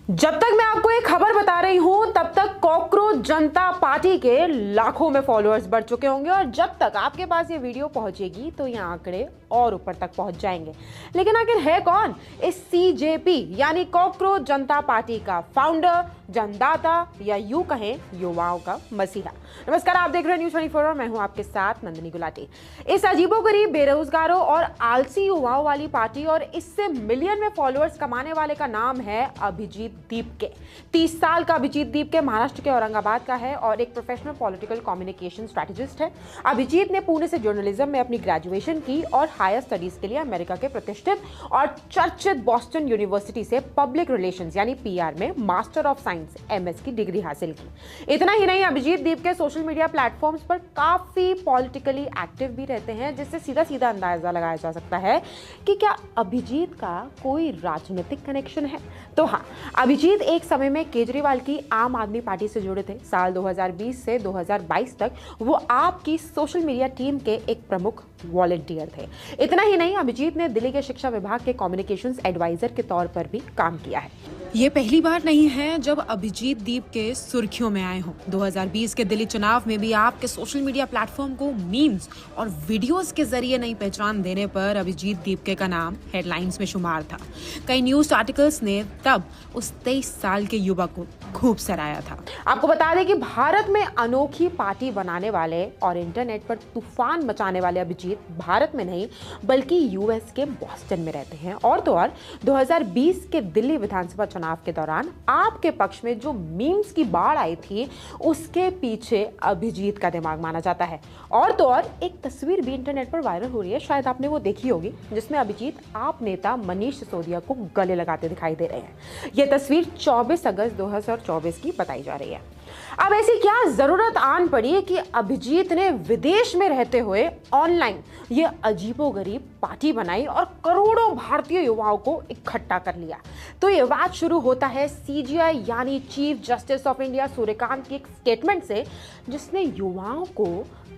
जब तक मैं आपको एक खबर बता रही हूं तब तक कॉकरोच जनता पार्टी के लाखों में फॉलोअर्स बढ़ चुके होंगे और जब तक आपके पास ये वीडियो पहुंचेगी तो ये आंकड़े और ऊपर तक पहुंच जाएंगे। लेकिन आखिर है कौन इस सीजेपी यानी कॉकरोच जनता पार्टी का फाउंडर, जनदाता या यूं कहें युवाओं का मसीहा। नमस्कार, आप देख रहे हैं न्यूज़ 24 और मैं हूं आपके साथ नंदिनी गुलाटी। इस अजीबोगरीब बेरोजगारों और आलसी युवाओं वाली पार्टी और इससे मिलियन में फॉलोअर्स कमाने वाले का नाम है अभिजीत दीपके। 30 साल का अभिजीत दीपके महाराष्ट्र के औरंगाबाद का है और एक प्रोफेशनल पॉलिटिकल कम्युनिकेशन स्ट्रेटेजिस्ट है। अभिजीत ने पुणे से जर्नलिज्म में अपनी ग्रेजुएशन की और हायर स्टडीज के लिए अमेरिका के प्रतिष्ठित और चर्चित बॉस्टन यूनिवर्सिटी से पब्लिक रिलेशंस यानी पीआर में मास्टर ऑफ साइंस एमएस की डिग्री हासिल की। इतना ही नहीं, Abhijit Dipke social media platforms पर काफी पॉलिटिकली एक्टिव भी रहते हैं, जिससे सीधा सीधा अंदाजा लगाया जा सकता है कि क्या अभिजीत का कोई राजनीतिक कनेक्शन है। तो हाँ, अभिजीत एक समय में केजरीवाल की आम आदमी पार्टी से जुड़े थे। साल 2020 से 2022 तक वो आपकी सोशल मीडिया टीम के एक प्रमुख वॉलंटियर थे। इतना ही नहीं, अभिजीत ने दिल्ली के शिक्षा विभाग के कम्युनिकेशंस एडवाइजर के तौर पर भी काम किया है। ये पहली बार नहीं है जब अभिजीत दीपके सुर्खियों में आए हों। 2020 के दिल्ली चुनाव में भी आपके सोशल मीडिया प्लेटफॉर्म को मीम्स और वीडियोस के जरिए नई पहचान देने पर अभिजीत दीपके का नाम हेडलाइंस में शुमार था। कई न्यूज आर्टिकल्स ने तब उस 23 साल के युवक को खूब सराहा था। आपको बता दें कि भारत में अनोखी पार्टी बनाने वाले और इंटरनेट पर तूफान मचाने वाले अभिजीत भारत में नहीं बल्कि यूएस के बॉस्टन में रहते हैं। और तो और 2020 के दिल्ली विधानसभा चुनाव के दौरान आपके पक्ष में जो मीम्स की बाढ़ आई थी उसके पीछे अभिजीत का दिमाग माना जाता है। और तो और एक तस्वीर भी इंटरनेट पर वायरल हो रही है, शायद आपने वो देखी होगी, जिसमें अभिजीत आप नेता मनीष सिसोदिया को गले लगाते दिखाई दे रहे हैं। यह तस्वीर 24 अगस्त 2024 की बताई जा रही है। अब ऐसी क्या जरूरत आन पड़ी कि अभिजीत ने विदेश में रहते हुए ऑनलाइन ये अजीबोगरीब पार्टी बनाई और करोड़ों भारतीय युवाओं को इकट्ठा कर लिया। तो ये बात शुरू होता है सीजीआई यानी chief justice of India Suryakant की एक स्टेटमेंट से, जिसने युवाओं को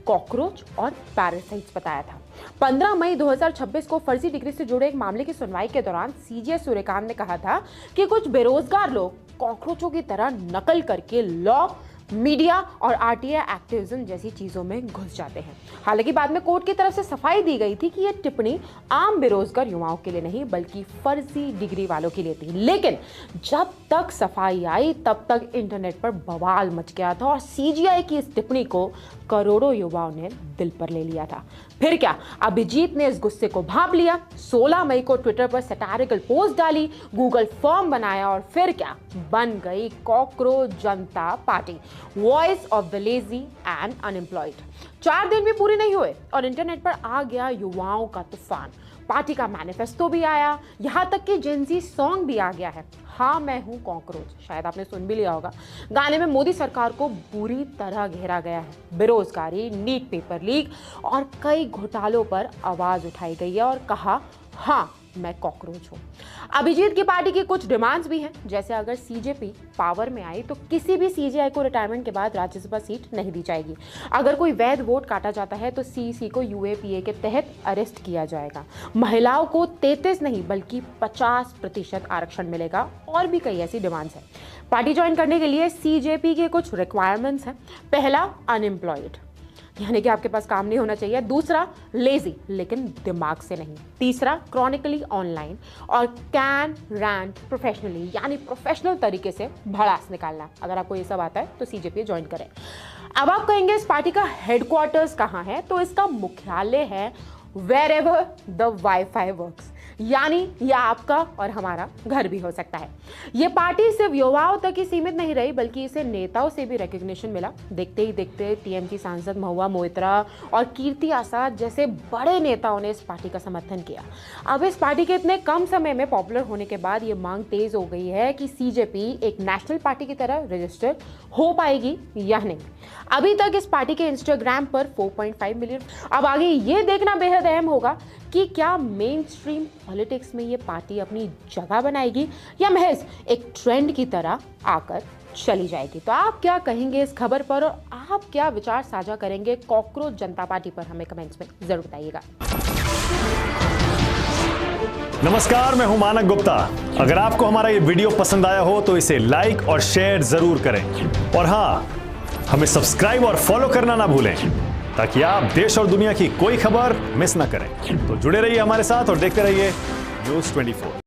कॉकरोच और पैरासाइट्स बताया था। 15 मई 2026 को फर्जी डिग्री से जुड़े एक मामले की सुनवाई के दौरान सीजीआई सूर्यकांत ने कहा था कि कुछ बेरोजगार लोग कॉकरोचों की तरह नकल करके लॉ, मीडिया और आरटीआई एक्टिविज्म जैसी चीजों में घुस जाते हैं। हालांकि बाद में कोर्ट की तरफ से सफाई दी गई थी कि यह टिप्पणी आम बेरोजगार युवाओं के लिए नहीं बल्कि फर्जी डिग्री वालों के लिए थी। लेकिन जब तक सफाई आई तब तक इंटरनेट पर बवाल मच गया था और सीजीआई की इस टिप्पणी को करोड़ों युवाओं ने दिल पर ले लिया था। फिर क्या, अभिजीत ने इस गुस्से को भांप लिया। 16 मई को ट्विटर पर सैटारिकल पोस्ट डाली, गूगल फॉर्म बनाया और फिर क्या, बन गई cockroach Janata party, voice of the lazy and unemployed. 4 दिन भी पूरे नहीं हुए और इंटरनेट पर आ गया युवाओं का तूफान। पार्टी का मैनिफेस्टो भी आया, यहां तक कि जेनजी सॉन्ग भी आ गया है, हाँ मैं हूं कॉकरोच, शायद आपने सुन भी लिया होगा। गाने में मोदी सरकार को बुरी तरह घेरा गया है। बेरोजगारी, नीट पेपर लीक और कई घोटालों पर आवाज उठाई गई है और कहा हाँ मैं कॉकरोच हूं। अभिजीत की पार्टी की कुछ डिमांड्स भी हैं, जैसे अगर सीजेपी पावर में आई तो किसी भी सीजीआई को रिटायरमेंट के बाद राज्यसभा सीट नहीं दी जाएगी। अगर कोई वैध वोट काटा जाता है तो सीईसी को यूएपीए के तहत अरेस्ट किया जाएगा। महिलाओं को 33 नहीं बल्कि 50% आरक्षण मिलेगा और भी कई ऐसी डिमांड्स हैं। पार्टी ज्वाइन करने के लिए सीजेपी के कुछ रिक्वायरमेंट्स हैं। पहला, अनएम्प्लॉयड यानी कि आपके पास काम नहीं होना चाहिए। दूसरा, लेजी लेकिन दिमाग से नहीं। तीसरा, क्रॉनिकली ऑनलाइन और कैन रैंट प्रोफेशनली यानी प्रोफेशनल तरीके से भड़ास निकालना। अगर आपको ये सब आता है तो सीजेपी ज्वाइन करें। अब आप कहेंगे इस पार्टी का हेडक्वार्टर्स कहाँ है, तो इसका मुख्यालय है wherever the Wi-Fi works, यानी यह आपका और हमारा घर भी हो सकता है। यह पार्टी सिर्फ युवाओं तक ही सीमित नहीं रही बल्कि इसे नेताओं से भी रिकॉग्निशन मिला। देखते ही देखते टीएमसी सांसद महुआ मोइत्रा और कीर्ति आजाद जैसे बड़े नेताओं ने इस पार्टी का समर्थन किया। अब इस पार्टी के इतने कम समय में पॉपुलर होने के बाद ये मांग तेज हो गई है कि सीजेपी एक नेशनल पार्टी की तरह रजिस्टर हो पाएगी या नहीं। अभी तक इस पार्टी के इंस्टाग्राम पर 4.5 मिलियन। अब आगे ये देखना बेहद अहम होगा कि क्या मेन स्ट्रीम पॉलिटिक्स में ये पार्टी अपनी जगह बनाएगी या महज एक ट्रेंड की तरह आकर चली जाएगी। तो आप क्या कहेंगे इस खबर पर और आप क्या विचार साझा करेंगे कॉकरोच जनता पार्टी पर, हमें कमेंट्स में जरूर बताइएगा। नमस्कार, मैं हूं मानक गुप्ता। अगर आपको हमारा ये वीडियो पसंद आया हो तो इसे लाइक और शेयर जरूर करें, और हां, हमें सब्सक्राइब और फॉलो करना ना भूलें ताकि आप देश और दुनिया की कोई खबर मिस ना करें। तो जुड़े रहिए हमारे साथ और देखते रहिए News 24।